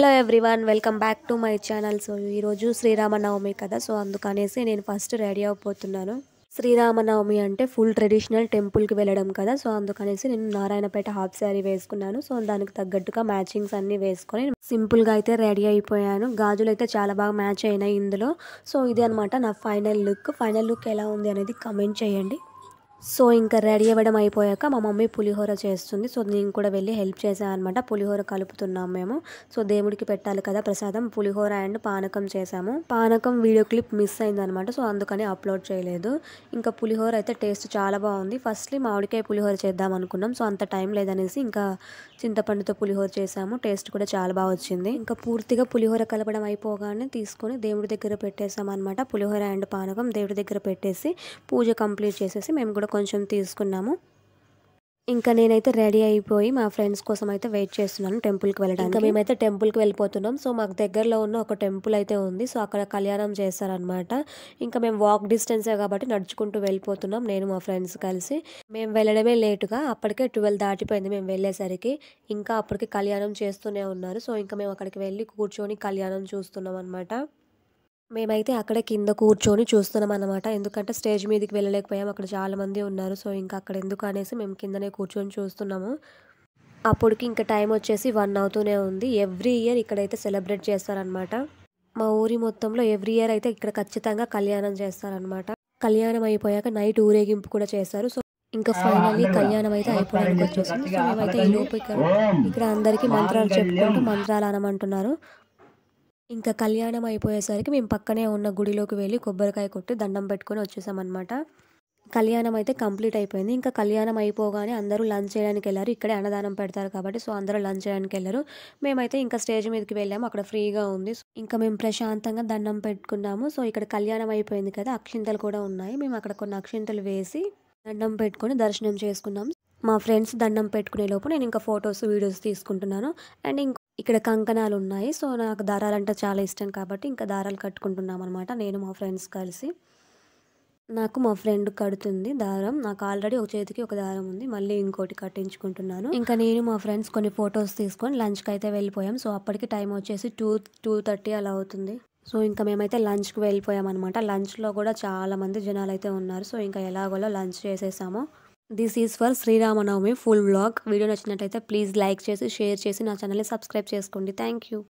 Hello everyone, welcome back to my channel. So ఈరోజు శ్రీరామనవమి కదా, so అందుకనేసి నేను ఫస్ట్ రెడీ అయిపోతున్నాను. శ్రీరామనవమి అంటే ఫుల్ ట్రెడిషనల్ టెంపుల్కి వెళ్ళడం కదా, సో అందుకనేసి నేను నారాయణపేట హాఫ్ శారీ వేసుకున్నాను. సో దానికి తగ్గట్టుగా మ్యాచింగ్స్ అన్నీ వేసుకొని సింపుల్గా అయితే రెడీ అయిపోయాను. గాజులు అయితే చాలా బాగా మ్యాచ్ అయినాయి ఇందులో. సో ఇది అనమాట నా ఫైనల్ లుక్ ఎలా ఉంది అనేది కమెంట్ చేయండి. సో ఇంకా రెడీ అవ్వడం అయిపోయాక మా మమ్మీ పులిహోర చేస్తుంది. సో నేను కూడా వెళ్ళి హెల్ప్ చేశాను అనమాట. పులిహోర కలుపుతున్నాం మేము. సో దేవుడికి పెట్టాలి కదా ప్రసాదం, పులిహోర అండ్ పానకం చేసాము. పానకం వీడియో క్లిప్ మిస్ అయిందనమాట, సో అందుకని అప్లోడ్ చేయలేదు. ఇంకా పులిహోర అయితే టేస్ట్ చాలా బాగుంది. ఫస్ట్లీ మామిడికాయ పులిహోర చేద్దాం అనుకున్నాం, సో అంత టైం లేదనేసి ఇంకా చింతపండుతో పులిహోర చేసాము. టేస్ట్ కూడా చాలా బాగా వచ్చింది. ఇంకా పూర్తిగా పులిహోర కలపడం అయిపోగానే తీసుకొని దేవుడి దగ్గర పెట్టేసాం అనమాట. పులిహోర అండ్ పానకం దేవుడి దగ్గర పెట్టేసి పూజ కంప్లీట్ చేసేసి మేము కూడా కొంచెం తీసుకున్నాము. ఇంకా నేనైతే రెడీ అయిపోయి మా ఫ్రెండ్స్ కోసం అయితే వెయిట్ చేస్తున్నాను టెంపుల్కి వెళ్ళడానికి. ఇంకా మేమైతే టెంపుల్కి వెళ్ళిపోతున్నాం. సో మాకు దగ్గరలో ఉన్న ఒక టెంపుల్ అయితే ఉంది, సో అక్కడ కళ్యాణం చేస్తారనమాట. ఇంకా మేము వాక్ డిస్టెన్సే కాబట్టి నడుచుకుంటూ వెళ్ళిపోతున్నాం, నేను మా ఫ్రెండ్స్ కలిసి. మేము వెళ్ళడమే లేటుగా, అప్పటికే 12 దాటిపోయింది మేము వెళ్ళేసరికి. ఇంకా అప్పటికి కళ్యాణం చేస్తూనే ఉన్నారు. సో ఇంకా మేము అక్కడికి వెళ్ళి కూర్చొని కళ్యాణం చూస్తున్నాం అనమాట. మేమైతే అక్కడే కింద కూర్చొని చూస్తున్నాం అనమాట. ఎందుకంటే స్టేజ్ మీదకి వెళ్ళలేకపోయాం, అక్కడ చాలామంది ఉన్నారు. సో ఇంకా అక్కడ ఎందుకు అనేసి మేము కిందనే కూర్చొని చూస్తున్నాము. అప్పటికి ఇంకా టైం వచ్చేసి 1 అవుతూనే ఉంది. ఎవ్రీ ఇయర్ ఇక్కడైతే సెలబ్రేట్ చేస్తారనమాట. మా ఊరి మొత్తంలో ఎవ్రీ ఇయర్ అయితే ఇక్కడ ఖచ్చితంగా కళ్యాణం చేస్తారనమాట. కళ్యాణం అయిపోయాక నైట్ ఊరేగింపు కూడా చేస్తారు. సో ఇంకా ఫైనల్లీ కళ్యాణం అయితే అయిపోవడానికి వచ్చేసింది. సో మేమైతే ఈ లోపు ఇక్కడ అందరికీ మంత్రాలు చెప్పుకుంటూ మంత్రాలు అనమంటున్నారు. ఇంకా కళ్యాణం అయిపోయేసరికి మేము పక్కనే ఉన్న గుడిలోకి వెళ్ళి కొబ్బరికాయ కొట్టి దండం పెట్టుకొని వచ్చేసామన్నమాట. కళ్యాణం అయితే కంప్లీట్ అయిపోయింది. ఇంకా కళ్యాణం అయిపోగానే అందరూ లంచ్ చేయడానికి వెళ్ళారు. ఇక్కడే అన్నదానం పెడతారు కాబట్టి సో అందరూ లంచ్ చేయడానికి వెళ్ళారు. మేమైతే ఇంకా స్టేజ్ మీదకి వెళ్ళాము, అక్కడ ఫ్రీగా ఉంది. ఇంకా మేము ప్రశాంతంగా దండం పెట్టుకున్నాము. సో ఇక్కడ కళ్యాణం అయిపోయింది కదా, అక్షింతలు కూడా ఉన్నాయి. మేము అక్కడ కొన్ని అక్షింతలు వేసి దండం పెట్టుకొని దర్శనం చేసుకున్నాం. మా ఫ్రెండ్స్ దండం పెట్టుకునే లోపు నేను ఇంకా ఫొటోస్ వీడియోస్ తీసుకుంటున్నాను. అండ్ ఇక్కడ కంకణాలు ఉన్నాయి. సో నాకు దారాలంటే చాలా ఇష్టం కాబట్టి ఇంకా దారాలు కట్టుకుంటున్నాం అనమాట, నేను మా ఫ్రెండ్స్ కలిసి. నాకు మా ఫ్రెండ్ కడుతుంది దారం. నాకు ఆల్రెడీ ఒక చేతికి ఒక దారం ఉంది, మళ్ళీ ఇంకోటి కట్టించుకుంటున్నాను. ఇంకా నేను మా ఫ్రెండ్స్ కొన్ని ఫొటోస్ తీసుకొని లంచ్కి అయితే వెళ్ళిపోయాం. సో అప్పటికి టైం వచ్చేసి 2:30 అలా అవుతుంది. సో ఇంకా మేమైతే లంచ్కి వెళ్ళిపోయాం అనమాట. లంచ్లో కూడా చాలా మంది జనాలు అయితే ఉన్నారు. సో ఇంకా ఎలాగోలా లంచ్ చేసేసాము. This is for Sri Rama Navami full vlog. Video నచ్చినట్టయితే ప్లీజ్ లైక్ చేసి షేర్ చేసి నా ఛానల్ని సబ్స్క్రైబ్ చేసుకోండి. Thank you.